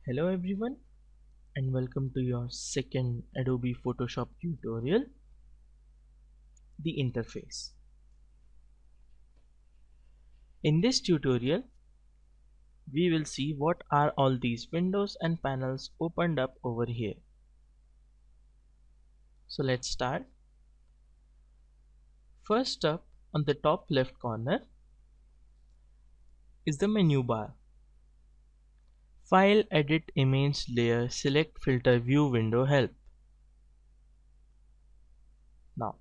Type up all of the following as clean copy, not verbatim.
Hello everyone and welcome to your second Adobe Photoshop tutorial, the interface. In this tutorial, we will see what are all these windows and panels opened up over here. So let's start. First up, on the top left corner is the menu bar. File, edit, image, layer, select, filter, view, window, help. Now,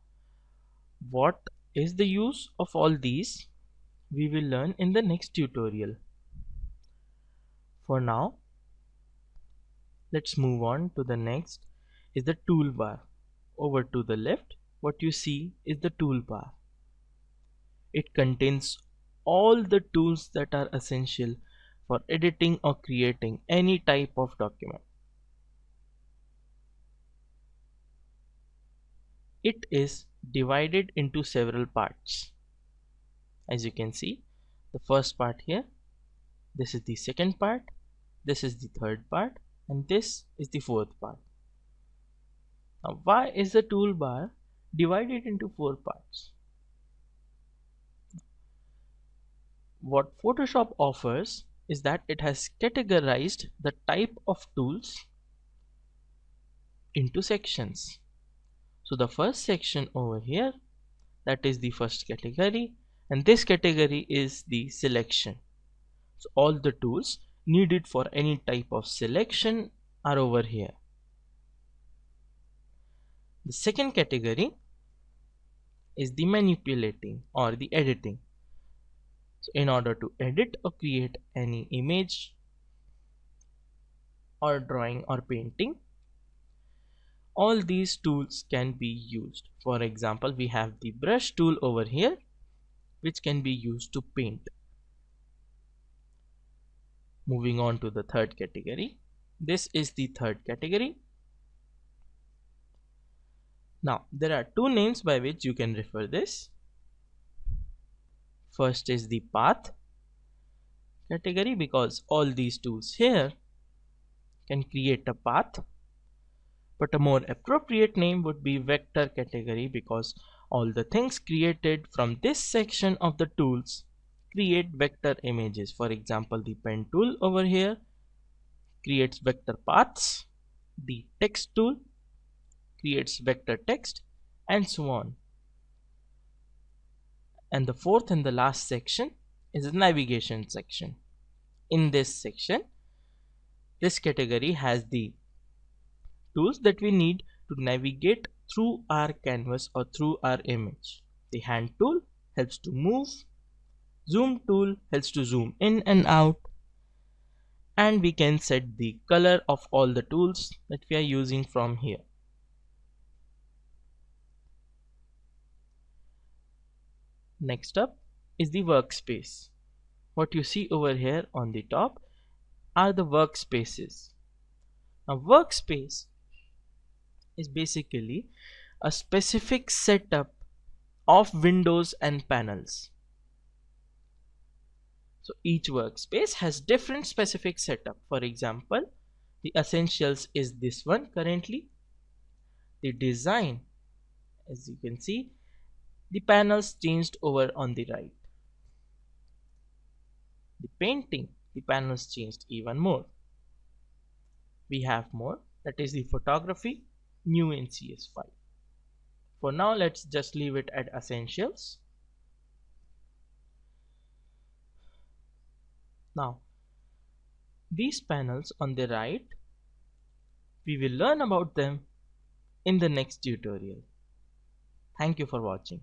what is the use of all these? We will learn in the next tutorial. For now, let's move on to the next is the toolbar. Over to the left, what you see is the toolbar. It contains all the tools that are essential for editing or creating any type of document. It is divided into several parts. As you can see, the first part here, this is the second part, this is the third part, and this is the fourth part. Now, why is the toolbar divided into 4 parts? What Photoshop offers is that it has categorized the type of tools into sections. So the first section over here, that is the first category, and this category is the selection. So all the tools needed for any type of selection are over here. The second category is the manipulating or the editing. So in order to edit or create any image or drawing or painting, all these tools can be used. For example, we have the brush tool over here, which can be used to paint. Moving on to the third category. This is the third category. Now, there are 2 names by which you can refer this. First is the path category, because all these tools here can create a path. But a more appropriate name would be vector category, because all the things created from this section of the tools create vector images. For example, the pen tool over here creates vector paths, the text tool creates vector text, and so on. And the fourth and the last section is the navigation section. In this section, this category has the tools that we need to navigate through our canvas or through our image. The hand tool helps to move, zoom tool helps to zoom in and out, and we can set the color of all the tools that we are using from here. Next up is the workspace. What you see over here on the top are the workspaces. Now, workspace is basically a specific setup of windows and panels. So each workspace has different specific setup. For example, the essentials is this one currently. The design, as you can see, the panels changed over on the right. The painting, the panels changed even more. We have more, that is the photography, new in CS5. For now, let's just leave it at essentials. Now, these panels on the right, we will learn about them in the next tutorial. Thank you for watching.